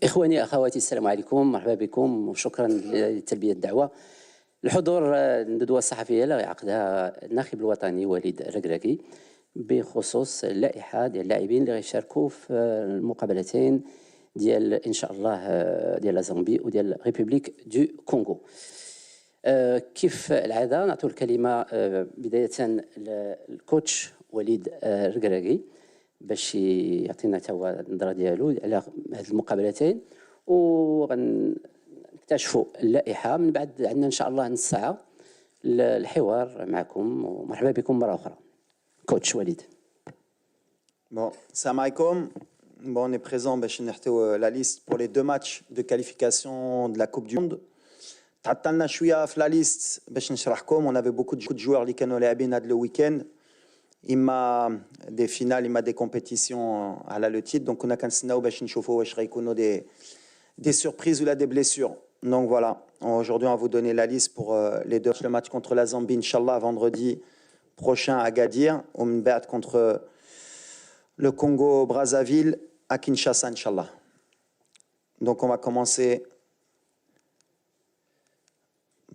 إخواني أخواتي السلام عليكم، مرحبا بكم وشكرا لتلبية الدعوة. الحضور الندوة الصحفية اللي عقدها الناخب الوطني وليد الركراكي بخصوص اللائحة ديال اللاعبين اللي غيشاركوا في المقابلتين ديال إن شاء الله ديال لا زامبي وديال ريبوبليك دو كونغو. كيف العادة نعطي الكلمة بداية للكوتش وليد الركراكي باش يعطينا تا هو النظرة ديالو على هاد المقابلتين وغنكتشفوا اللائحة. من بعد عندنا إن شاء الله نص ساعة الحوار معكم ومرحبا بكم مرة أخرى. Coach Walid. Bon, salam alaikum. Bon, on est présent la liste pour les 2 matchs de qualification de la Coupe du Monde. تعطلنا شوية في la liste باش نشرحكم. On avait beaucoup de joueurs اللي كانوا لاعبين هذا le week-end. إما des finales, إما des compétitions على le titre. Donc on a كنستناو باش نشوفوا واش غيكونوا des surprises ou là des blessures. Donc voilà. Aujourd'hui, on va vous donner la liste pour les 2 matchs contre la Zambie, Inch'Allah, vendredi prochain à Gadir, au Mbert contre le Congo-Brazzaville à Kinshasa, Inch'Allah. Donc on va commencer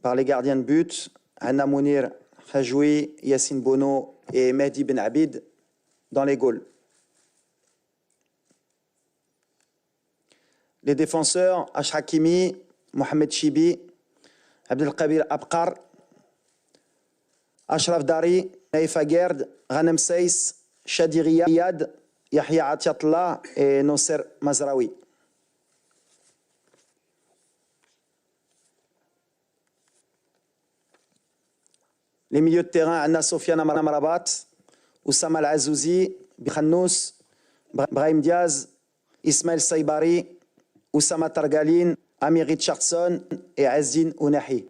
par les gardiens de but, Anna Mounir Khajoui, Yassine Bono et Mehdi Ben Abid dans les goals. Les défenseurs, Ash Hakimi, Mohamed Chibi, Abdelkabir Abkar, Ashraf Dari, Naïf Aguerd, Ghanem Seiss, Shadi Riyad, Yahya Atiatla et Nosser Mazraoui. Les milieux de terrain, Anna Sofiane Amrabat, Oussama Al-Azouzi, Bikhannous, Brahim Diaz, Ismaël Saibari, Oussama Targalin, Amir Richardson et Azine Ounahi.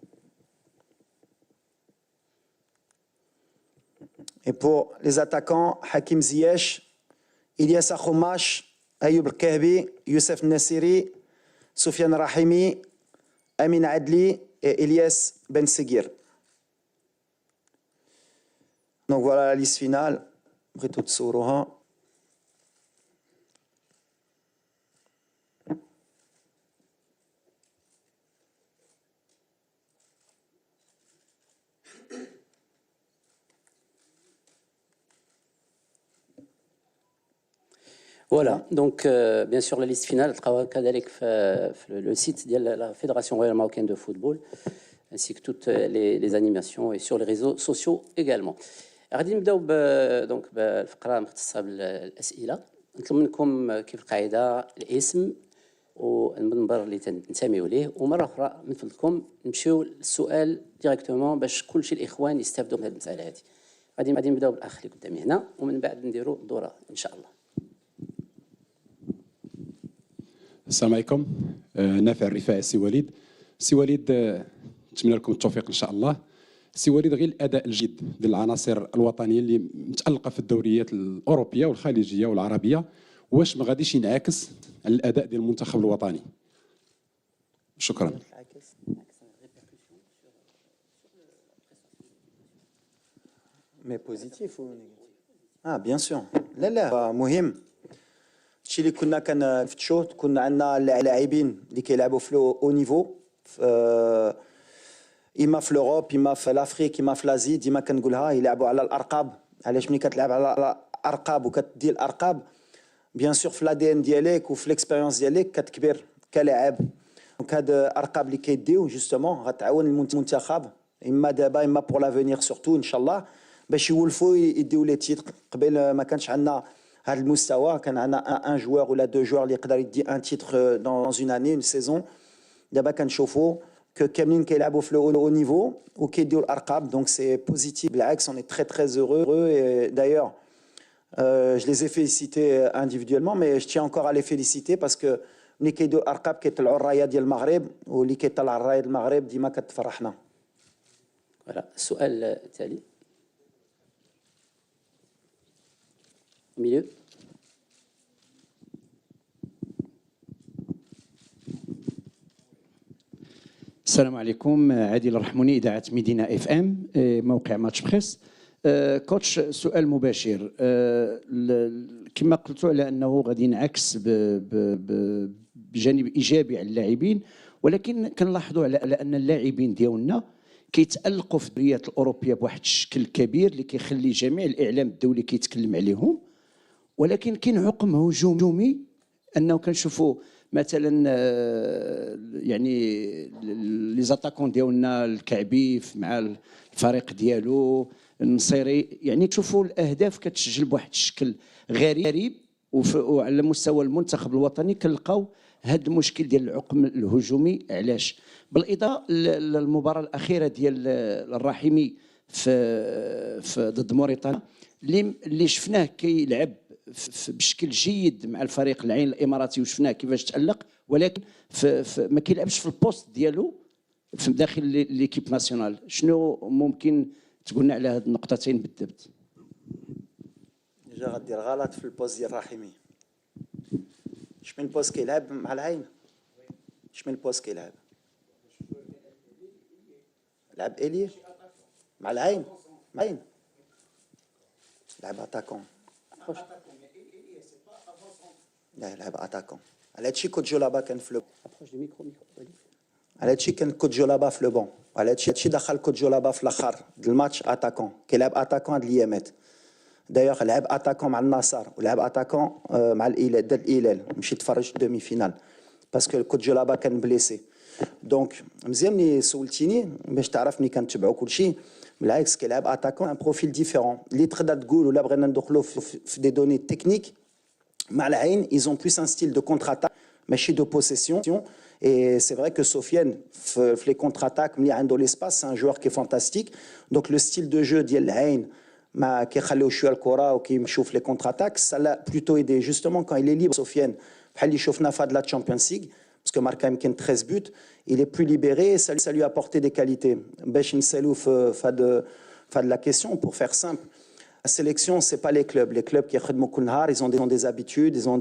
Et pour les attaquants, Hakim Ziyech, Ilyas Akhoumash, Ayoub Kahbi, Youssef Nassiri, Soufiane Rahimi, Amin Adli et Ilyas Ben Seguir. Donc voilà la liste finale. Brito Tsourouha. Voilà, donc bien sûr la liste finale تلقاوها كذلك في le site ديال la Fédération royale marocaine de football ainsi que toutes les animations et sur les réseaux sociaux également. غادي نبداو دونك بالفقره المختصه بالاسئله. نطلب منكم كيف القاعده الاسم والمنبر اللي تنتميوا ليه ومره اخرى من فضلكم نمشيو للسؤال ديريكتومون باش كل شيء الاخوان يستافدوا من هذه المساله هذه. غادي نبداو بالاخ اللي قدامي هنا ومن بعد نديروا دوره ان شاء الله. السلام عليكم. نافع الرفاعي سي وليد. سي وليد نتمنى لكم التوفيق ان شاء الله. سي وليد غير الاداء الجيد ديال العناصر الوطنيه اللي متالقه في الدوريات الاوروبيه والخليجيه والعربيه واش ما غاديش ينعكس على الاداء ديال المنتخب الوطني؟ شكرا. Mais positif ou négatif? Ah bien sûr. لا مهم. الشيء اللي كنا كنفتشوه كنا عندنا لاعبين اللي كيلعبوا في او نيفو اما في لوروب اما في لافريك اما في لازي. ديما كنقولها يلعبوا على الارقاب. علاش ملي كتلعب على الارقاب وكتدي الارقاب بيان سور في الادي ان ديالك وفي ليكسبيريونس ديالك كتكبر كلاعب. دونك هاد الارقاب اللي كيديو جوستومون غتعاون المنتخب اما دابا اما بور لافونيغ سورتو ان شاء الله باش يولفوا يديو لي تيتر. قبل ما كانش عندنا هذا المستوى. كان عندنا ان جوار ولا 2 جوار اللي يقدر يدي ان تيتر دون اون اني اون سيزون. دابا كنشوفوا كو كاملين كيلعبوا في لو نيفو وكيديو الارقام. دونك سي بوزيتيف بالعكس. اون اي تري تري heureux et d'ailleurs je les ai félicités individuellement mais je tiens encore à les féliciter parce que ملي كيديو الارقام كيطلعوا الرايه ديال المغرب واللي كيطلع الرايه ديال المغرب ديما كتفرحنا. فوالا السؤال التالي milieu. السلام عليكم. عادل الرحموني، اذاعه مدينه اف ام، موقع ماتش بريس. كوتش سؤال مباشر. كما قلتوا على انه غادي ينعكس بجانب ايجابي على اللاعبين، ولكن كنلاحظوا على ان اللاعبين ديالنا كيتالقوا في الدوريات الاوروبيه بواحد الشكل كبير اللي كيخلي جميع الاعلام الدولي كيتكلم عليهم، ولكن كاين عقم هجومي انه كنشوفوا مثلا يعني لي زاتاكون ديالنا الكعبيف مع الفريق ديالو النصيري، يعني تشوفوا الاهداف كتسجل بواحد الشكل غريب، وعلى مستوى المنتخب الوطني كنلقاو هذا المشكل ديال العقم الهجومي. علاش؟ بالاضافه للمباراه الاخيره ديال الرحيمي في ضد موريتانيا اللي شفناه كيلعب بشكل جيد مع الفريق العين الاماراتي، وشفناه كيفاش تالق، ولكن ما كيلعبش في البوست ديالو في داخل ليكيب ناسيونال. شنو ممكن تقولنا على هاد النقطتين بالضبط؟ ديجا غدير غلط في البوست ديال رحيمي. شمن البوست كيلعب مع العين؟ شمن البوست كيلعب؟ لعب إليه مع العين، مع العين لعب اتاكون. لا لعب اتاكون. على هادشي كوتجو لابا كان في لو، على هادشي كان كوتجو لابا في لو بون، على هادشي دخل كوتجو لابا في الاخر د الماتش اتاكون، كيلعب اتاكون هاد الايامات. دايوغ لعب اتاكون مع النصر ولعب اتاكون مع الهلال، دار الهلال مشي تفرج دومي فينال باسكو كوتجو لابا كان بليسي. دونك مزيان ملي سولتيني باش تعرف ملي كنتبعوا كلشي، بالعكس كيلعب اتاكون ان بروفيل ديفيرون اللي تقدر تقول ولا بغينا ندخلوا في دي دوني تكنيك. مع العين ils ont plus un style de contre-attaque ماشي de possession. Et c'est vrai que Sofiane, les contre-attaques, il y a un l'espace, c'est un joueur qui est fantastique. Donc le style de jeu ديال العين ما كيخليو شويه الكره وكيمشيو في لي كونتر-اتاك، ça l'a plutôt aidé justement quand il est libre. Sofiane بحال اللي شفنا في هاد لا Champions League parce que marque يمكن 13 buts, il est plus libéré et ça lui a apporté des qualités. باش نسالو في هاد la question pour faire simple. La sélection, c'est pas les clubs. Les clubs qui ils ont des habitudes, ils ont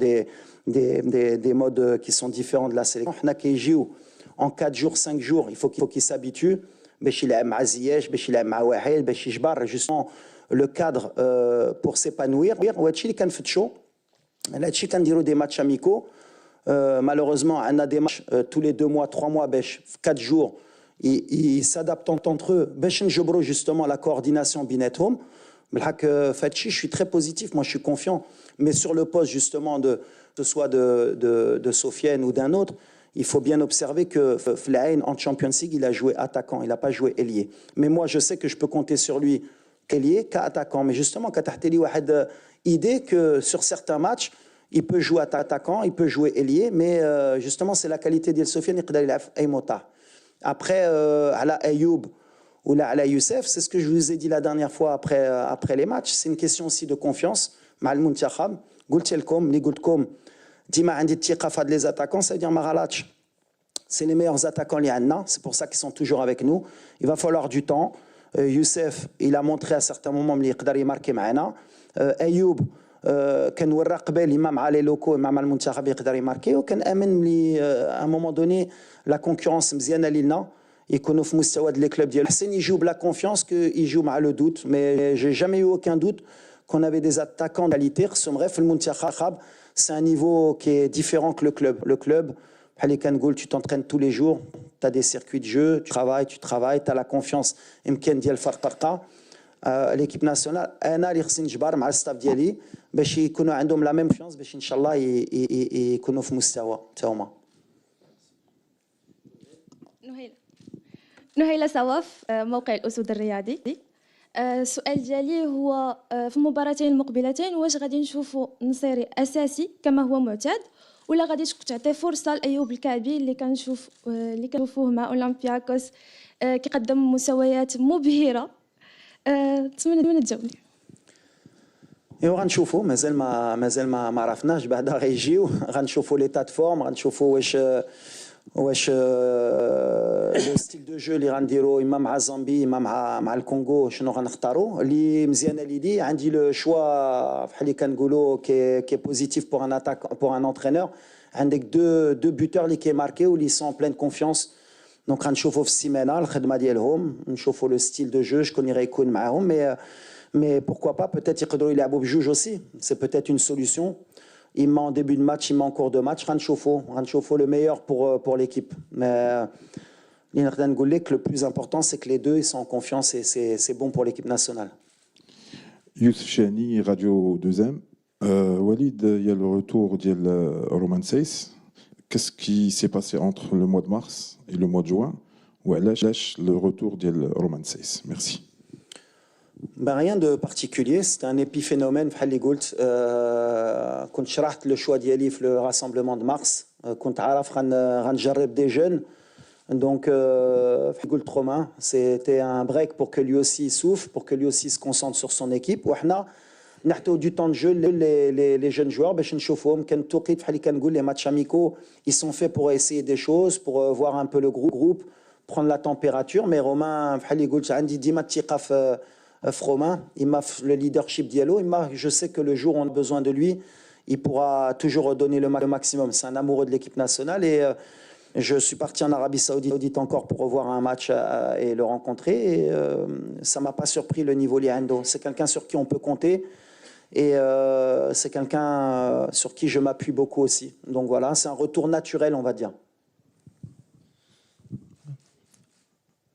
des modes qui sont différents de la sélection. En 4 jours, 5 jours, il faut qu'ils s'habituent. Justement, le cadre pour s'épanouir. Des matchs amicaux. Malheureusement, on a des matchs tous les 2 mois, 3 mois, 4 jours. Ils s'adaptent entre eux. Justement, la coordination binetrum. Je suis très positif, moi je suis confiant. Mais sur le poste justement que ce soit de Sofiane ou d'un autre, il faut bien observer que Flaïn en Champions League, il a joué attaquant, il n'a pas joué ailier. Mais moi je sais que je peux compter sur lui ailier qu'attaquant. Mais justement, quand tu as une idée que sur certains matchs, il peut jouer attaquant, il peut jouer ailier, mais justement c'est la qualité de Sofiane, il peut jouer. Après, à la Ayoub, ou là, à la Youssef, c'est ce que je vous ai dit la dernière fois après les matchs. C'est une question aussi de confiance. Mal Muntakhab, Goultelkom, Ligultkom, Dima Andi Tika Fad les attaquants, ça veut dire Maralach. C'est les meilleurs attaquants liana, c'est pour ça qu'ils sont toujours avec nous. Il va falloir du temps. Youssef, il a montré à certains moments qu'il pouvait marquer Maana. Ayoub, كان ورا قبل امام علي لوكو امام المنتخب يقدر يماركي، وكان امن لي à un moment donné la concurrence مزيانه لينا يكونوا في مستوى لي كلوب ديالو. حسين يجيو بلا كونفيونس كو يجيو مع لو دوت، مي j'ai jamais eu aucun doute qu'on avait des attaquants de qualité. خصهم غير في المنتخب. C'est un niveau qui est différent que le club. Le club, بحال اللي كنقول tu t'entraînes tous les jours, tu as des circuits de jeu, tu travailles, tu as la confiance يمكن ديال فرقه. l'équipe nationale انا اللي خصني نجبر مع الستاف ديالي باش يكونوا عندهم لا ميم كونفيونس باش ان شاء الله يكونوا في مستوى حتى هما. نهيلة صواف، موقع الأسود الرياضي. السؤال ديالي هو في المباراتين المقبلتين واش غادي نشوفوا نصيري أساسي كما هو معتاد، ولا غادي تعطي فرصة لأيوب الكعبي اللي كنشوفوه مع أولمبياكوس كيقدم مستويات مبهرة؟ نتمنى تجاوبني. ايوا غنشوفوا، مازال ما عرفناش، بعدا غيجيو غنشوفوا لي تات فورم، غنشوفوا واش لو ستيل دو جو اللي غنديرو اما مع زامبي اما مع الكونغو شنو غنختاروا. اللي مزيانه لي عندي لو شوا بحال اللي كنقولوا كي بوزيتيف بور ان اتاك بور ان انترينور. عندك دو بوتور اللي كيماركيو اللي سون بلين كونفيونس. دونك غنشوفوا في السيمانه الخدمه ديالهم، نشوفوا لو ستيل دو جو شكون اللي غيكون معاهم. Mais pourquoi pas, peut-être il a juge aussi. C'est peut-être une solution. Il m'a en début de match, il m'a en cours de match. Ranchofo le meilleur pour l'équipe. Mais le plus important, c'est que les deux ils sont en confiance et c'est bon pour l'équipe nationale. Youssef Chani, Radio 2M. Walid, il y a le retour de Romain Saiss. Qu'est-ce qui s'est passé entre le mois de mars et le mois de juin? Ou lâche le retour de Romain Saiss? Merci. Ben, rien de particulier, c'est un épiphénomène. Quand je شرحت le choix d'Yali le rassemblement de mars, quand عارف غنجرب des jeunes, donc Romain, c'était un break pour que lui aussi souffle, pour que lui aussi se concentre sur son équipe. وحنا نعطيو du temps de jeu les jeunes joueurs باش نشوفوهم. كان التوقيت بحال اللي كنقول les matchs amicaux, ils sont faits pour essayer des choses, pour voir un peu le groupe, prendre la température. Mais Romain بحال اللي قلت عندي ديما الثقة في Romain, il m'a le leadership dialogue, je sais que le jour où on a besoin de lui, il pourra toujours donner le maximum. C'est un amoureux de l'équipe nationale et je suis parti en Arabie Saoudite encore pour revoir un match et le rencontrer. Et ça m'a pas surpris le niveau Liando. C'est quelqu'un sur qui on peut compter et c'est quelqu'un sur qui je m'appuie beaucoup aussi. Donc voilà, c'est un retour naturel, on va dire.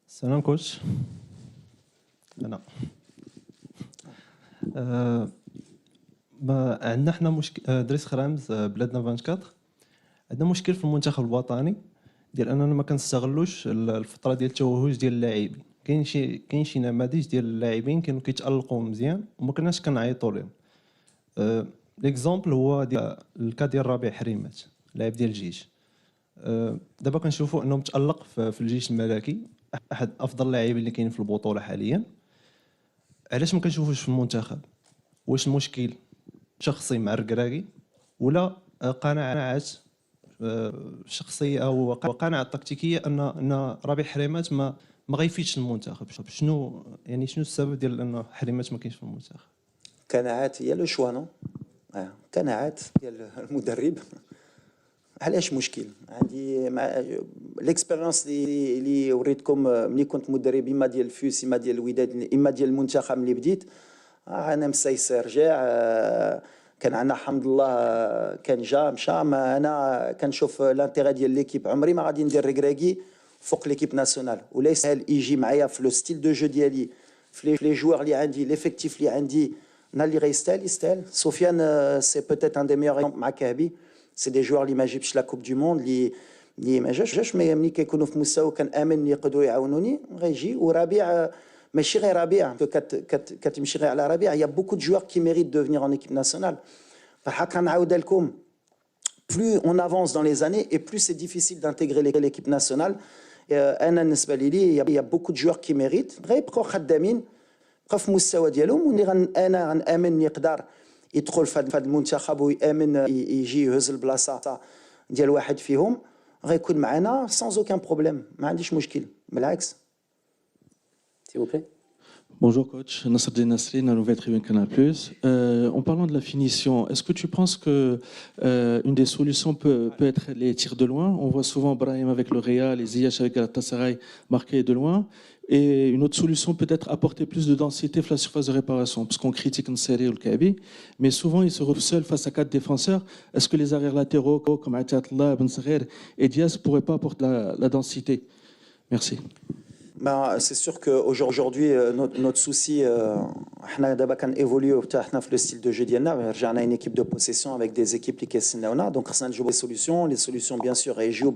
Salam coach. أنا عندنا حنا مشكل دريس خرامز بلادنا 24 عندنا مشكل في المنتخب الوطني ديال اننا ما كنستغلوش الفتره ديال التوهج ديال اللاعبين. كاين شي نماذج ديال اللاعبين كانوا كيتالقوا مزيان وما كناش كنعيطوا لهم. ليكزامبل هو ديال الكا ديال ربيع حريمات لاعب ديال الجيش. دابا كنشوفوا انه متالق في الجيش الملكي، احد افضل اللاعبين اللي كاين في البطوله حاليا. علاش ما كنشوفوش في المنتخب؟ واش المشكل شخصي مع الركراكي ولا قناعات شخصيه او قناعه تكتيكيه ان ربيع حريمات ما غيفيدش المنتخب؟ شنو السبب ديال انه حريمات ما كاينش في المنتخب؟ قناعات هي لو شوا نو قناعات ديال المدرب. علاش مشكل؟ عندي ليكسبيريونس اللي وريتكم ملي كنت مدرب، اما ديال الفوس اما ديال الوداد اما ديال المنتخب ملي بديت. انا مسيسر رجع، كان عندنا حمد الله كان جا مشى. انا كنشوف لانتيغي ديال ليكيب. عمري ما غادي ندير ركراكي فوق ليكيب ناسيونال، ولا يسهل يجي معايا في لو ستيل دو جو ديالي، في لي جوار اللي عندي، ليفيكتيف اللي عندي. انا اللي غيستاهل سفيان سي بوتيت ان دي ميور مع كهبي. سي دي جوار اللي ما جابش لا كوب دو موند، اللي ما جاش مي ملي كيكونوا في مستوى كنامن يقدروا يعاونوني غيجي. وربيع ماشي غير ربيع، كتمشي غير على ربيع. يا بوكو دو جوار كي ميريت دو فينير ان ايكيب ناسيونال. بحال كنعاود لكم، plus on avance dans les années et plus c'est difficile d'intégrer l'équipe nationale. انا بالنسبه لي يا بوكو دو جوار كي ميريت غيبقاو خدامين، بقاو في المستوى ديالهم، واللي انا غنامن يقدر يدخل في هذا المنتخب ويامن يجي يهز البلاصه ديال واحد فيهم، غيكون معنا sans aucun problème. ما عنديش مشكل، بالعكس. S'il vous plaît. Bonjour coach, Nasser Nasri, la nouvelle tribune Canal+. En parlant de la finition, est-ce que tu penses que une des solutions peut être les tirs de loin? On voit souvent Brahim avec le Real, les Ziyech avec Galatasaray marqués de loin. Et une autre solution peut être apporter plus de densité sur la surface de réparation, parce qu'on critique Nseri ou le Kabi, mais souvent ils se retrouvent seuls face à 4 défenseurs. Est-ce que les arrières latéraux comme Atiatla, Ben Sager et Diaz ne pourraient pas apporter la densité? Merci. C'est sûr qu'aujourd'hui, notre souci, on a évolué dans le style de jeu ديالنا. رجعنا une équipe de possession avec des équipes qui كيسناونا. Donc, on a joué des solutions. Les solutions, bien sûr, et jouent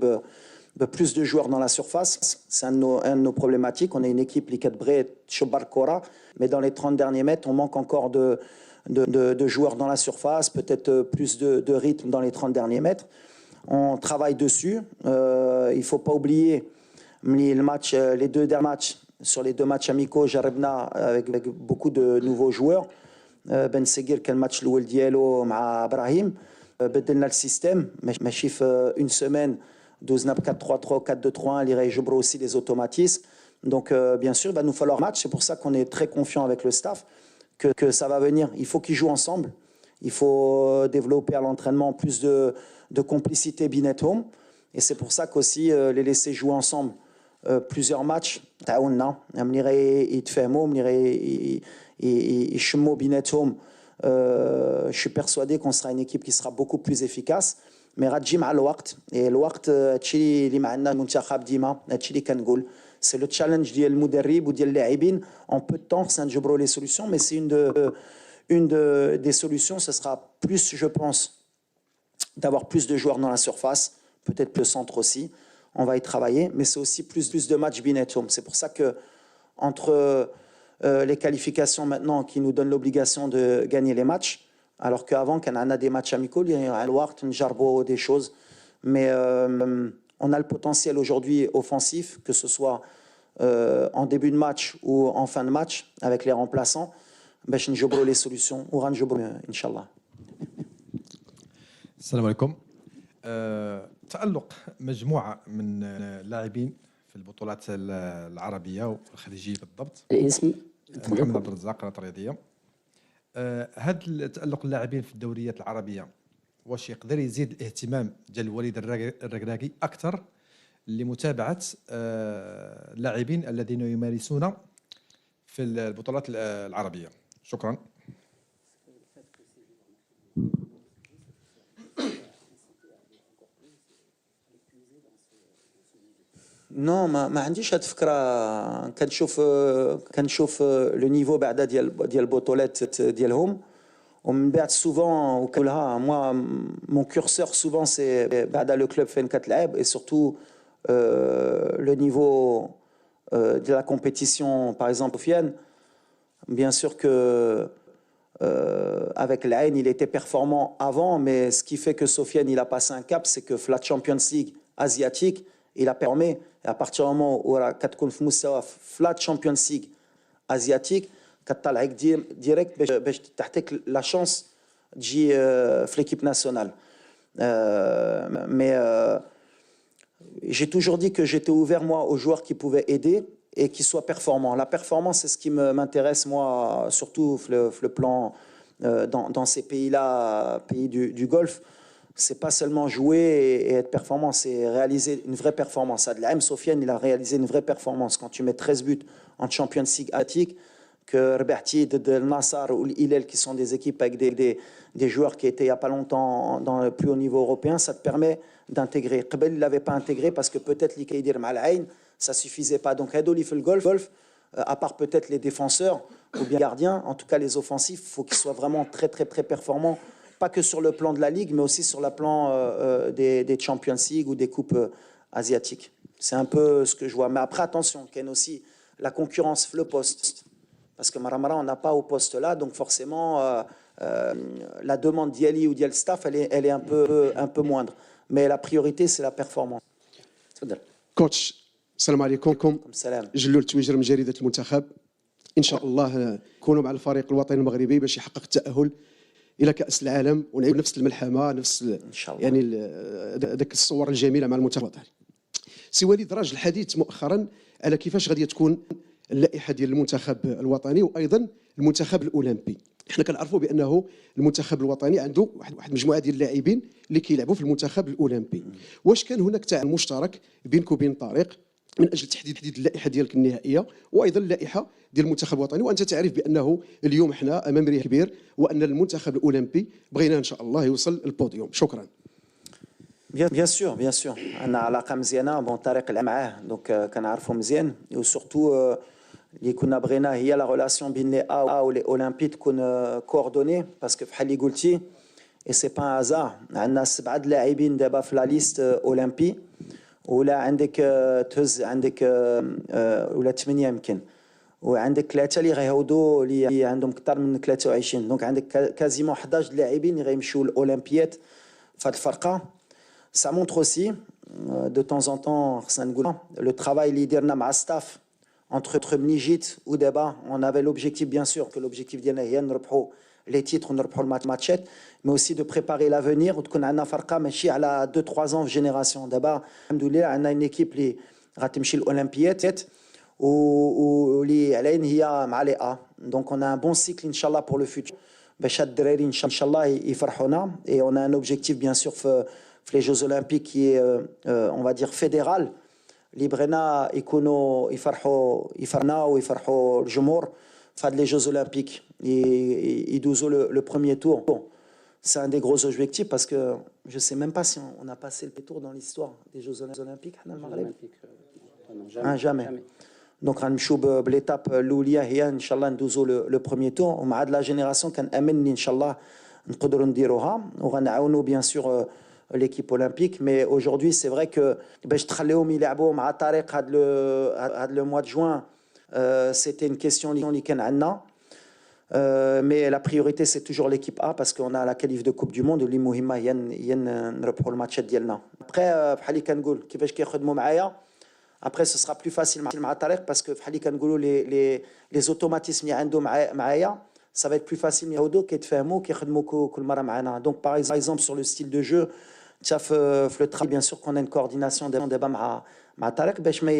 plus de joueurs dans la surface. C'est un de nos problématiques. On a une équipe qui est bré chobar kora, mais dans les 30 derniers mètres, on manque encore de joueurs dans la surface, peut-être plus de rythme dans les 30 derniers mètres. On travaille dessus. Il ne faut pas oublier les 2 derniers matchs. Sur les 2 matchs amicaux, Jarabna avec beaucoup de nouveaux joueurs. Ben Seguir, quel match l'ouel diallo مع Brahim. بدلنا السيستم ماشي في une semaine. 12 4-3-3, 4-2-3-1, les Rejobro aussi les automatismes. Donc, bien sûr, il va nous falloir match. C'est pour ça qu'on est très confiant avec le staff que ça va venir. Il faut qu'ils jouent ensemble. Il faut développer à l'entraînement plus de complicité bin at home. Et c'est pour ça qu'aussi les laisser jouer ensemble plusieurs matchs تعاوننا ملي غيتفاهموا ملي يشموا بيناتهم. Je suis persuadé qu'on sera une équipe qui sera beaucoup plus efficace. Mais غتجي مع الوقت. الوقت هادشي اللي معنا المنتخب ديما هادشي اللي كنقول. C'est le challenge ديال المدرب وديال اللاعبين. En peu de temps, ça نجبروا les solutions, mais c'est des solutions, ce sera plus, je pense, d'avoir plus de joueurs dans la surface, peut-être le centre aussi. On va y travailler, mais c'est aussi plus de matchs binetome. C'est pour ça que entre les qualifications maintenant qui nous donnent l'obligation de gagner les matchs, alors qu'avant, quand on a des matchs amicaux, il y a un jarbo, des choses. Mais on a le potentiel aujourd'hui offensif, que ce soit en début de match ou en fin de match, avec les remplaçants, باش نجبروا les solutions وغنجبروا إن شاء الله. السلام عليكم. تألق مجموعة من اللاعبين في البطولات العربية والخليجية بالضبط. الاسم محمد عبد الرزاق قناة الرياضية. هذا تألق اللاعبين في الدوريات العربية واش يقدر يزيد الاهتمام ديال وليد الركراكي أكثر لمتابعة اللاعبين الذين يمارسون في البطولات العربية. شكرا. نو ما عنديش هاد الفكره. كنشوف لو نيفو بعدا ديال البطولات ديالهم ومن بعد سوفون وكلها موا مون كورسور سوفون سي بعدا لو كلوب فين كتلعب اي سورتو لو نيفو de la compétition, par exemple, Sofiane, bien sûr que avec l'Ain, il était performant avant, mais ce qui fait que Sofiane, il a passé un cap, c'est que la Champions League asiatique, il a permis, et à partir du moment où la Champions League asiatique, direct, la chance de jouer l'équipe nationale. Mais j'ai toujours dit que j'étais ouvert, moi, aux joueurs qui pouvaient aider et qui soient performants. La performance, c'est ce qui m'intéresse, moi, surtout le plan dans ces pays-là, pays du Golfe. C'est pas seulement jouer et être performant, c'est réaliser une vraie performance. Adelaim Sofiane, il a réalisé une vraie performance. Quand tu mets 13 buts en Champions League asiatique, que Rebahti, de Nassar ou l'Hilal, qui sont des équipes avec des joueurs qui étaient il n'y a pas longtemps dans le plus haut niveau européen, ça te permet d'intégrer. Qbel, il ne l'avait pas intégré parce que peut-être l'Ikaidir Mal'ain, ça ne suffisait pas. Donc, Hadoli fait le golf, à part peut-être les défenseurs ou bien gardiens, en tout cas les offensifs, il faut qu'ils soient vraiment très, très, très performants. Pas que sur le plan de la Ligue, mais aussi sur le plan des Champions League ou des coupes asiatiques. C'est un peu ce que je vois. Mais après, attention, qu'il y a aussi la concurrence, le poste. Parce que Maramara, on n'a pas au poste là, donc forcément, la demande d'Yali ou d'Yal Staff, elle est un peu moindre. Mais la priorité, c'est la performance. كوتش السلام عليكم. السلام. جلول تويجر من جريدة المنتخب. إن شاء الله نكونوا مع الفريق الوطني المغربي باش يحقق التأهل إلى كأس العالم ونعيد نفس الملحمة نفس إن شاء الله. يعني ذاك الصور الجميلة مع المنتخب الوطني. سي وليد راجل الحديث مؤخرا على كيفاش غادي تكون اللائحة ديال المنتخب الوطني وأيضا المنتخب الأولمبي. احنا كنعرفوا بانه المنتخب الوطني عنده واحد المجموعه ديال اللاعبين اللي كيلعبوا في المنتخب الاولمبي. واش كان هناك تعاون مشترك بينك وبين طارق من اجل تحديد اللائحه ديالك النهائيه وايضا اللائحه ديال المنتخب الوطني؟ وانت تعرف بانه اليوم احنا امام ريح كبير وان المنتخب الاولمبي بغينا ان شاء الله يوصل للبوديوم. شكرا. Bien sûr, bien sûr. أنا علاقة مزيانة بون طارق اللي معاه دونك كنعرفو مزيان وسورتو اللي كنا بغينا هي لا ريلاسيون بين لي A و لي اولمبي تكون كوردوني باسكو بحال اللي قلتي اي سي با هازار عندنا 7 لاعبين دابا في لا ليست اولمبي ولا عندك تهز عندك ولا 8 يمكن وعندك 3 اللي غيهودوا اللي عندهم اكثر من 23 دونك عندك كازيمون 11 لاعبين اللي غيمشيو للاولمبيات في هذه الفرقه. Ça montre aussi de temps en temps le travail اللي درنا مع staff entre Mnijit ou débat. On avait l'objectif, bien sûr, que l'objectif ديالنا نربحوا les titres, نربحوا الماتشات, mais aussi de préparer l'avenir وتكون عندنا فرقة ماشي على 2-3 ans في génération. دابا الحمد لله عندنا une équipe اللي غتمشي للأولمبيات واللي علينا هي مع لي A. Donc on a un bon cycle إن شاء الله pour le futur باش هاد الدراري إن شاء الله يفرحونا. Et on a un objectif bien sûr في les Jeux Olympiques qui est on va dire fédéral. اللي بغينا يكونوا يفرحنا ويفرحوا الجمهور في هاد لي جوز اولمبيك يدوزوا لو بروميير تور. C'est un des gros objectifs parce que je sais même pas si on a passé le tour dans l'histoire des Jeux olympiques حنا المغرب. Jamais. Donc غنمشيو بالايتاب الاوليه هي ان شاء الله ندوزو لو بروميير تور ومع هاد لا جينيراسيون كنامن ان شاء الله نقدروا نديروها وغنعاونوا بيان سور l'équipe olympique. Mais aujourd'hui, c'est vrai que باش تخليهم يلعبوا مع طريق هاد لو mois de juin, c'était une question اللي كان عندنا. Mais la priorité, c'est toujours l'équipe A parce qu'on a la qualif de Coupe du Monde اللي مهمة هي نربحوا الماتشات ديالنا. Après, بحال اللي كنقول كيفاش كيخدموا معايا. Après, ce sera plus facile مع طريق parce que بحال اللي كنقولوا les automatismes اللي عندهم معايا, ça va être plus facile يعودوا كيتفاهموا كيخدموا كل مرة معنا. Donc par exemple sur le style de jeu, في le travail bien sûr qu'on a une coordination دابا مع طارق باش ما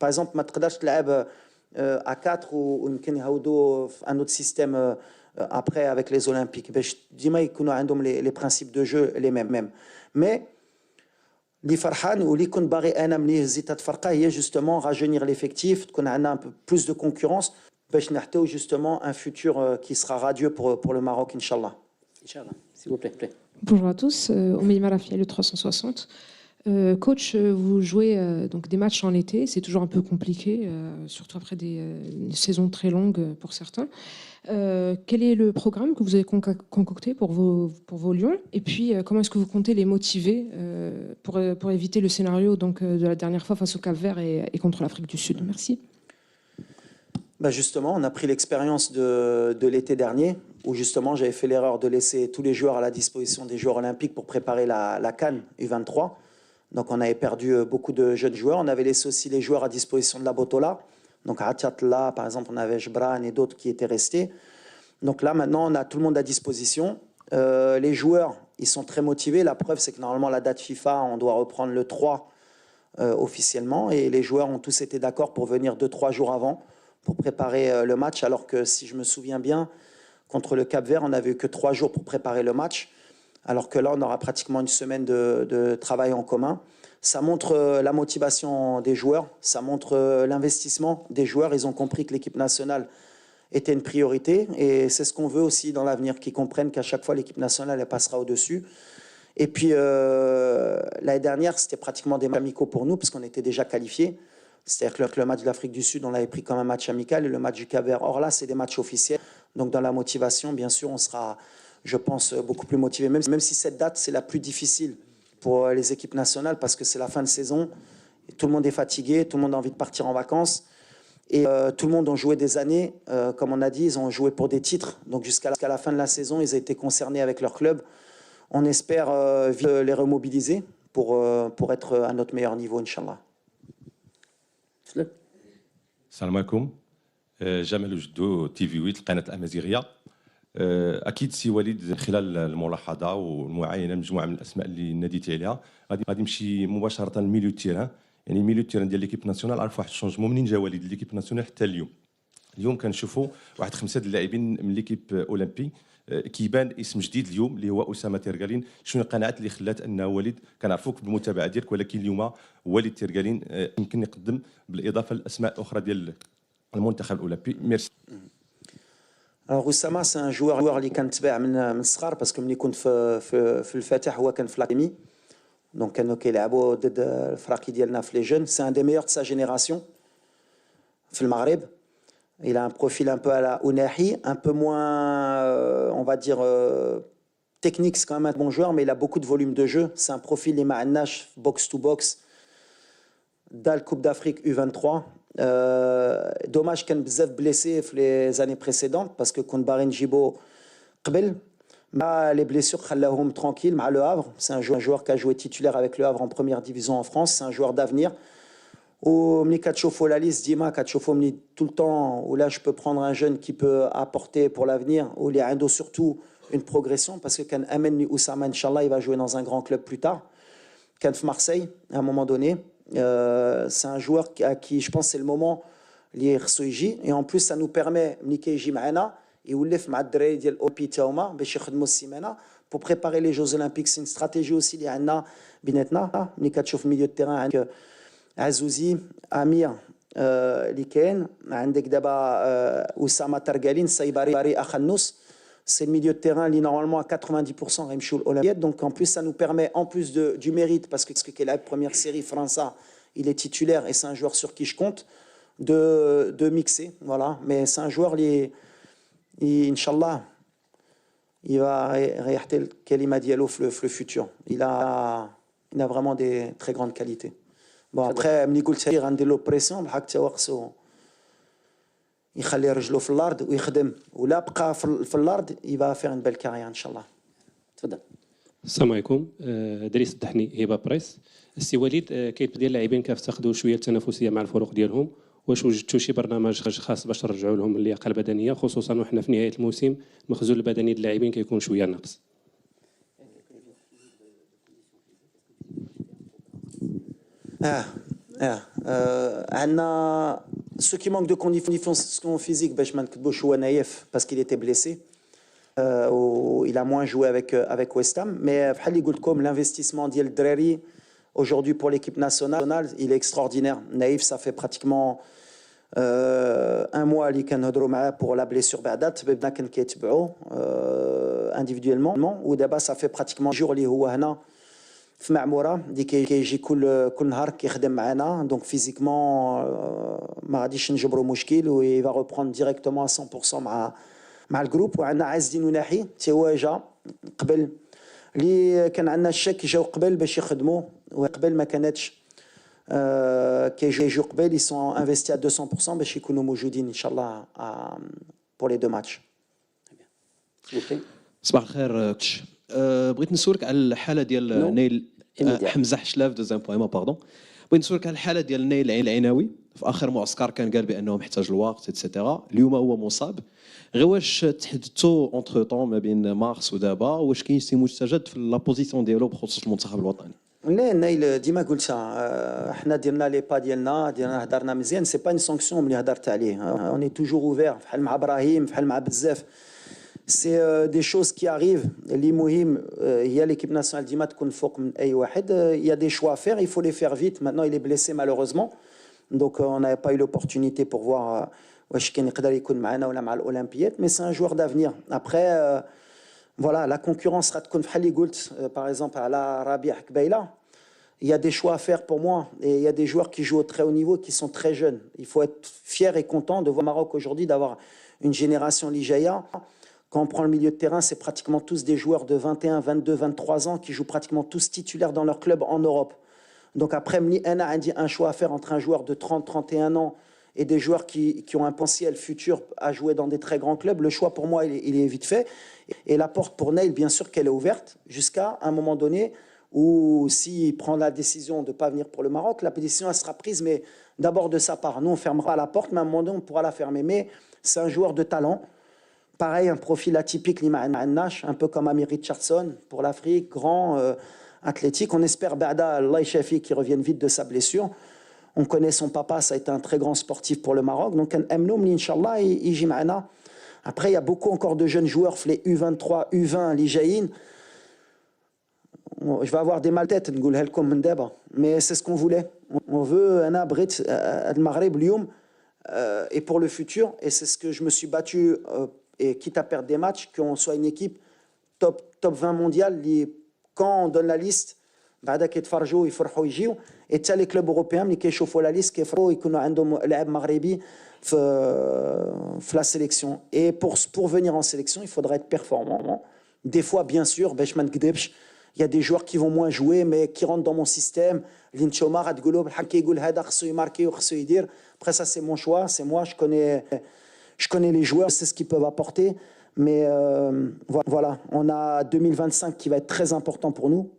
par exemple ما تقدرش تلعب à 4 ويمكن يعودوا في un autre système après avec les olympiques باش ديما يكونوا عندهم les principes de jeu les mêmes. Mais اللي فرحان واللي كنت باغي انا ملي هزيت هاد الفرقه هي justement rajeunir l'effectif, تكون عندنا un peu plus de concurrence باش نحتوي justement un futur qui sera radieux pour le Maroc inchallah. Inch'Allah, s'il vous plaît. Bonjour à tous, Oumy Rafia, le 360. Coach, vous jouez donc des matchs en été, c'est toujours un peu compliqué, surtout après des saisons très longues pour certains. Quel est le programme que vous avez concocté pour vos Lions? Et puis, comment est-ce que vous comptez les motiver pour éviter le scénario donc, de la dernière fois face au Cap-Vert et contre l'Afrique du Sud? Merci. Bah justement, on a pris l'expérience de l'été dernier, où justement j'avais fait l'erreur de laisser tous les joueurs à la disposition des joueurs olympiques pour préparer la CAN U23. Donc on avait perdu beaucoup de jeunes joueurs. On avait laissé aussi les joueurs à disposition de la Botola. Donc à Atiatla, par exemple, on avait Jbran et d'autres qui étaient restés. Donc là, maintenant, on a tout le monde à disposition. Les joueurs, ils sont très motivés. La preuve, c'est que normalement, la date FIFA, on doit reprendre le 3 officiellement. Et les joueurs ont tous été d'accord pour venir 2-3 jours avant pour préparer le match. Alors que si je me souviens bien, contre le Cap-Vert, on n'avait eu que 3 jours pour préparer le match. Alors que là, on aura pratiquement une semaine de travail en commun. Ça montre la motivation des joueurs, ça montre l'investissement des joueurs. Ils ont compris que l'équipe nationale était une priorité et c'est ce qu'on veut aussi dans l'avenir, qu'ils comprennent qu'à chaque fois, l'équipe nationale, elle passera au-dessus. Et puis, l'année dernière, c'était pratiquement des matchs amicaux pour nous parce qu'on était déjà qualifiés. C'est-à-dire que le match de l'Afrique du Sud, on l'avait pris comme un match amical et le match du Cap-Vert. Or là, c'est des matchs officiels. Donc dans la motivation, bien sûr, on sera, je pense, beaucoup plus motivé. Même si cette date, c'est la plus difficile pour les équipes nationales parce que c'est la fin de saison. Et tout le monde est fatigué, tout le monde a envie de partir en vacances. Et tout le monde a joué des années. Comme on a dit, ils ont joué pour des titres. Donc jusqu'à la fin de la saison, ils ont été concernés avec leur club. On espère les remobiliser pour être à notre meilleur niveau, Inch'Allah. السلام عليكم. جمال وجدو تي في 8 القناه الامازيغيه. اكيد سي وليد خلال الملاحظه والمعاينه مجموعه من الاسماء اللي ناديتي عليها غادي نمشي مباشره للميليو تيران. يعني الميليو تيران ديال ليكيب ناسيونال عرف واحد الشونجمون منين جا وليد ليكيب ناسيونال حتى اليوم كنشوفوا واحد 5 د اللاعبين من ليكيب اولمبي. كيبان اسم جديد اليوم اللي هو اسامه تيرغالين. شنو القناعات اللي خلات انه وليد كنعرفوك بالمتابعه ديالك ولكن اليوم وليد تيرغالين يمكن يقدم بالاضافه للاسماء الاخرى ديال المنتخب الاولمبي؟ ميرسي. Alors Oussama, c'est un joueur اللي كنتبع من الصغر باسكو ملي كنت في الفاتح هو كان في لاكاديمي. دونك كانوا كيلعبوا ضد الفراقي ديالنا في لي جون. سي ان دي ميور دو سا جينيراسيون في المغرب. Il a un profil un peu à la Ounahi, un peu moins, on va dire, technique. C'est quand même un bon joueur, mais il a beaucoup de volume de jeu. C'est un profil, les Ma'anash, box-to-box, dans la Coupe d'Afrique U23. Dommage qu'il y ait beaucoup blessé les années précédentes, parce que contre Barin Jibo, les blessures خلاهم tranquille. Le Havre, c'est un joueur qui a joué titulaire avec le Havre en première division en France. C'est un joueur d'avenir. Ou ملي كتشوفوا la liste ديما كتشوفوا ملي tout le temps où là je peux prendre un jeune qui peut apporter pour l'avenir ou اللي عنده surtout une progression parce que كان امني Oussama inchallah il va jouer dans un grand club plus tard. كان في Marseille à un moment donné. C'est un joueur à qui je pense c'est le moment اللي خصو يجي et en plus ça nous permet ملي كيجي معنا يولف مع الدراري ديال اوبي تا هما باش يخدموا السيمانه pour préparer les Jeux Olympiques. C'est une stratégie aussi اللي عندنا بيناتنا. ملي كتشوف milieu de terrain عندك عزوزي امير اللي كاين عندك دابا اسامه ترقالين سايباري اخنوس. C'est le milieu de terrain qui normalement à 90% غيمشيو l'Olympiade. Donc en plus ça nous permet en plus du mérite parce que qu'il a la première série France, il est titulaire et c'est un joueur sur qui je compte de mixer, voilà. Mais c'est un joueur Inch'Allah il va réarter le kalima diallo le futur. Il a vraiment des très grandes qualités. Bon après ملي قلت لي غندير له بريسيون بحال حتى هو خصو يخلي رجله في الارض ويخدم ولا بقى في الارض يبقى فير ان بيل كارير ان شاء الله. تفضل. السلام عليكم. دريس الدحني هبه برايس. السي وليد، كاين ديال اللاعبين كيفتقدوا شويه التنافسيه مع الفرق ديالهم، واش وجدتوا شي برنامج خاص باش ترجعوا لهم اللياقه البدنيه، خصوصا وحنا في نهايه الموسم المخزون البدني ديال اللاعبين كيكون شويه ناقص؟ Ceux qui manquent de conditions physiques, je m'en suis naïf parce qu'il était blessé. Il a moins joué avec West Ham. Mais comme l'investissement d'El Dreri aujourd'hui pour l'équipe nationale, il est extraordinaire. Naïf, ça fait pratiquement un mois pour la blessure individuellement. Ou d'abord, ça fait pratiquement un jour في معموره اللي كيجي كل نهار كيخدم معنا. دونك فيزيكمون ما غاديش نجبروا مشكل و va reprendre directement à 100% مع الجروب. وعندنا عز الدين وناحي حتى هو جا قبل اللي كان عندنا الشك جاو قبل باش يخدموا وقبل ما كانتش كيجيو قبل. ils sont investis à 200% باش يكونوا موجودين ان شاء الله pour les deux matchs. صباح الخير. بغيت نسولك على الحاله ديال نايل حمزه حشلاف دوزيام بويمون باردون. بغيت نسولك على الحاله ديال نايل العناوي في اخر معسكر كان قال بانه محتاج الوقت اتسيتيرا. اليوم هو مصاب. غير واش تحدثوا اونتر طون ما بين مارس ودابا واش كاين شي مستجد في لا بوزيسيون ديالو بخصوص المنتخب الوطني؟ لا نايل ديما قلتها حنا درنا لي با ديالنا هضرنا مزيان. سي با اون سانكسيون ملي هضرت عليه. اوني توجور اوفير بحال مع ابراهيم بحال مع بزاف. C'est des choses qui arrivent. L'immohim, il y a l'équipe nationale d'Imat qu'on faut il y a des choix à faire, il faut les faire vite. Maintenant, il est blessé malheureusement. Donc, on n'avait pas eu l'opportunité pour voir l'Olympiade. Mais c'est un joueur d'avenir. Après, voilà, la concurrence sera de par exemple, à la Rabia Kbeila. Il y a des choix à faire pour moi. Et il y a des joueurs qui jouent au très haut niveau qui sont très jeunes. Il faut être fier et content de voir Maroc aujourd'hui, d'avoir une génération Lijaya. Quand on prend le milieu de terrain, c'est pratiquement tous des joueurs de 21, 22, 23 ans qui jouent pratiquement tous titulaires dans leur club en Europe. Donc après, Mliana a dit un choix à faire entre un joueur de 30, 31 ans et des joueurs qui ont un potentiel futur à jouer dans des très grands clubs. Le choix pour moi, il est vite fait. Et la porte pour Nail, bien sûr qu'elle est ouverte jusqu'à un moment donné où s'il prend la décision de ne pas venir pour le Maroc, la décision elle sera prise, mais d'abord de sa part. Nous, on fermera la porte, mais à un moment donné, on pourra la fermer. Mais c'est un joueur de talent. Pareil, un profil atypique, un peu comme Amir Richardson pour l'Afrique, grand, athlétique. On espère Bada Allah Shafi qui revienne vite de sa blessure. On connaît son papa, ça a été un très grand sportif pour le Maroc. Donc, Inch'Allah, il y a Après, il y a beaucoup encore de jeunes joueurs, les U23, U20, les Jaïn. Je vais avoir des mal têtes, mais c'est ce qu'on voulait. On veut un abrit al-Maghreb, Lyoum, et pour le futur. Et c'est ce que je me suis battu. Et quitte à perdre des matchs, qu'on soit une équipe top 20 mondiale, quand on donne la liste, et tu as les clubs européens qui chauffent la liste, qui font les Maghrébi la sélection. Et pour venir en sélection, il faudra être performant. Des fois, bien sûr, il y a des joueurs qui vont moins jouer, mais qui rentrent dans mon système. Après, ça, c'est mon choix, c'est moi, je connais les joueurs, c'est ce qu'ils peuvent apporter. Mais voilà, on a 2025 qui va être très important pour nous.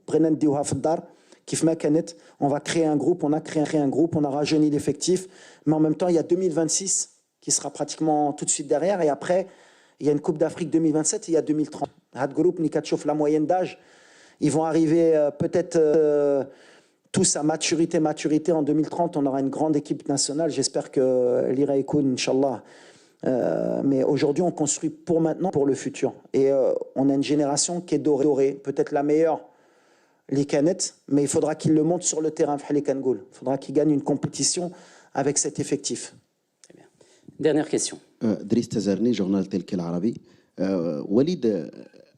On va créer un groupe, on a créé un groupe, on a rajeuni l'effectif. Mais en même temps, il y a 2026 qui sera pratiquement tout de suite derrière. Et après, il y a une Coupe d'Afrique 2027 et il y a 2030. La moyenne d'âge, ils vont arriver peut-être tous à maturité. En 2030, on aura une grande équipe nationale. J'espère que l'Ira Ekoun, Inch'Allah. Mais aujourd'hui, on construit pour maintenant, pour le futur. Et on a une génération qui est dorée, peut-être la meilleure اللي كانت mais il faudra qu'il le montre sur le terrain بحال اللي كنقول. Il faudra qu'il gagne une compétition avec cet effectif. Dernière question. دريس تزارني جورنال تلك العربي. وليد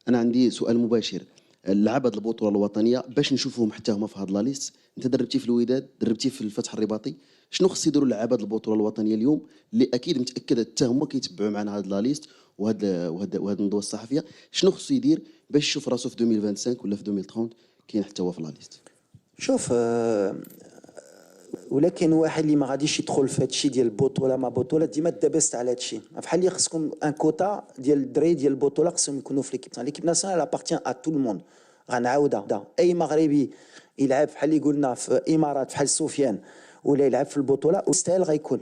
انا عندي سؤال مباشر. اللعابه البطوله الوطنيه باش نشوفوهم حتى هما في هاد لا ليست، انت دربتي في الوداد، دربتي في الفتح الرباطي، شنو خص يديروا اللعابه البطوله الوطنيه اليوم اللي اكيد متاكد حتى هما كيتبعوا معنا هاد لا ليست وهاد الندوه الصحفيه، شنو خصو يدير باش يشوف راسو في 2025 ولا في 2030 كاين حتى هو في لا ليست؟ شوف ولكن واحد اللي ما غاديش يدخل في هادشي ديال البطوله ما بطوله ديما دابست على هادشي بحال اللي خصكم ان كوتا ديال الدراري ديال البطوله خصهم يكونوا في ليكيب ناسيونال ابارتيان ا تو الموند. غنعاودها اي مغربي يلعب بحال اللي قلنا في الامارات بحال سفيان ولا يلعب في البطوله ويستاهل غيكون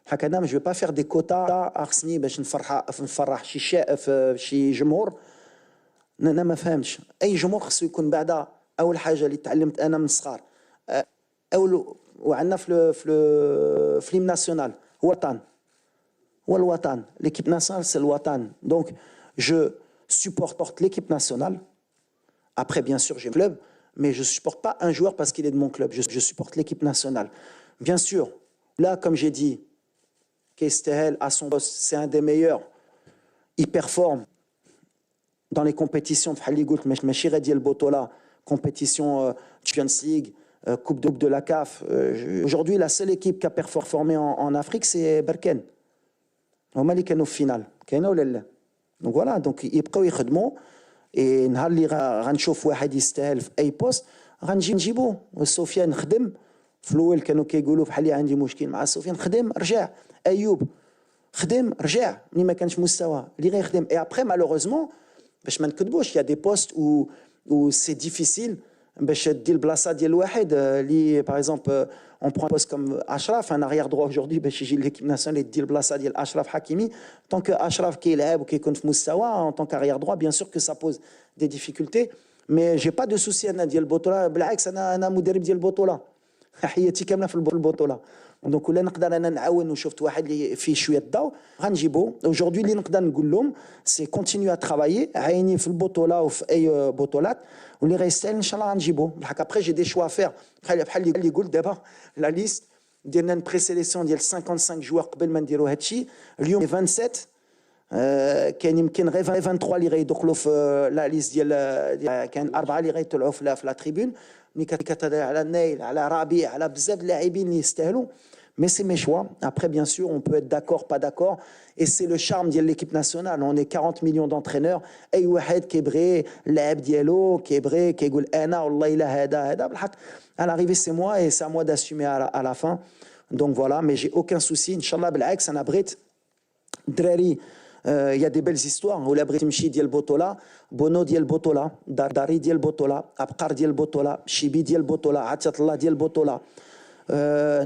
هكذا. جو با فير دي كوتا خصني باش نفرح شي جمهور. انا ما فهمش اي جمهور خصو يكون بعدا. اول حاجه اللي تعلمت انا من الصغار وعندنا في ليم ناسيونال هو الوطن ليكيب ناسيونال سي الوطن. دونك جو supporte l'équipe nationale. Après, bien sûr, j'ai un club, mais je ne supporte pas un joueur parce qu'il est de mon club. Je supporte l'équipe nationale. Bien sûr, là, comme j'ai dit, Kestehel, à son poste, c'est un des meilleurs. Il performe dans les compétitions. Compétition Champions League, Coupe de la CAF. Aujourd'hui, la seule équipe qui a performé en Afrique, c'est Berken. Au Mali, qui est au final. Donc voilà, donc ils peuvent y خدموا. Et نهار اللي غنشوف واحد يستاهل في اي بوست غنجيبو. سفيان خدم في الاول كانوا كيقولوا بحال اللي عندي مشكل مع سفيان، خدم رجع. ايوب خدم رجع ملي ما كانش مستوى اللي غيخدم. اي ابري مالوغوزمون باش ما نكذبوش يا دي بوست او سي ديفيسيل باش دير البلاصه ديال واحد اللي باغ اكزومبل on prend un poste comme Ashraf, un arrière droit aujourd'hui, باش يجي l'équipe nationale يدير البلاصه ديال Ashraf Hakimi. Tant que Ashraf كيلعب وكيكون في مستوى en tant qu'arrière droit, bien sûr que ça pose des difficultés, mais j'ai pas de souci انا ديال البطوله. بالعكس انا مدرب ديال البطوله، حياتي كامله في البطوله. دونك ولا نقدر انا نعاون وشفت واحد اللي فيه شويه الضوء غنجيبو. aujourd'hui اللي نقدر نقول لهم سي كونتينيو ا ترافايي، عيني في البطوله وفي اي بطولات واللي غيستاهل ان شاء الله غنجيبو. بالحق ابري جي دي شوا فير بحال اللي قلت دابا لا ليست ديالنا بري سيليسيون ديال 55 جوار قبل ما نديروا هادشي. اليوم 27 كاين يمكن غير 23 اللي غيدخلوا في لا ليست ديال كاين 4 اللي غيطلعوا في لا تريبون. ملي كتهضر على النايل على ربيع على بزاف اللاعبين اللي يستاهلوا. Mais c'est mes choix. Après, bien sûr, on peut être d'accord, pas d'accord. Et c'est le charme de l'équipe nationale. On est 40 millions d'entraîneurs. أي واحد كيبغي اللاعب ديالو كيبغي كيقول أنا والله إلا هذا بالحق. À l'arrivée, c'est moi et c'est à moi d'assumer à la fin. Donc voilà, mais j'ai aucun souci. Inch'Allah, بالعكس أنا بغيت دراري. Il y a des belles histoires. ولا بغيت نمشي ديال البطولة، بونو ديال البطولة، داري ديال البطولة، أبقار ديال البطولة، شيبي ديال البطولة، عطية الله ديال البطولة،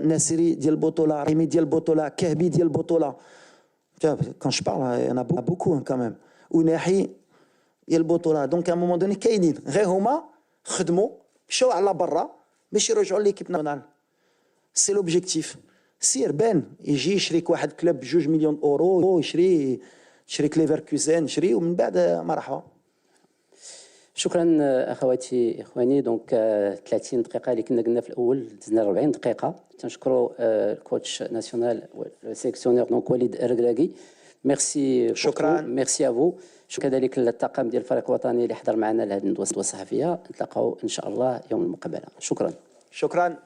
ناسري ديال البطولة، ريمي ديال البطولة، كهبي ديال البطولة. Quand je parle, il y en a beaucoup quand même. وناحي ديال البطولة. دونك à un moment donné كاينين غير هما خدموا مشاو على برا باش يرجعوا ليكيب ناسيونال. سي لوبجيكتيف. سير بان يجي يشريك واحد كلوب ب2 مليون اورو، يشري ليفركوزن، يشري ومن بعد مرحبا. شكرا اخواتي اخواني. دونك 30 دقيقه اللي كنا قلنا في الاول دزنا 40 دقيقه. تنشكروا الكوتش ناسيونال والسيليكسيونير دونك وليد الركراكي. ميرسي. شكرا. ميرسي افو. شكرا كذلك للطاقم ديال الفريق الوطني اللي حضر معنا لهذه الندوه الصحفيه. نتلاقاو ان شاء الله يوم المقابله. شكرا.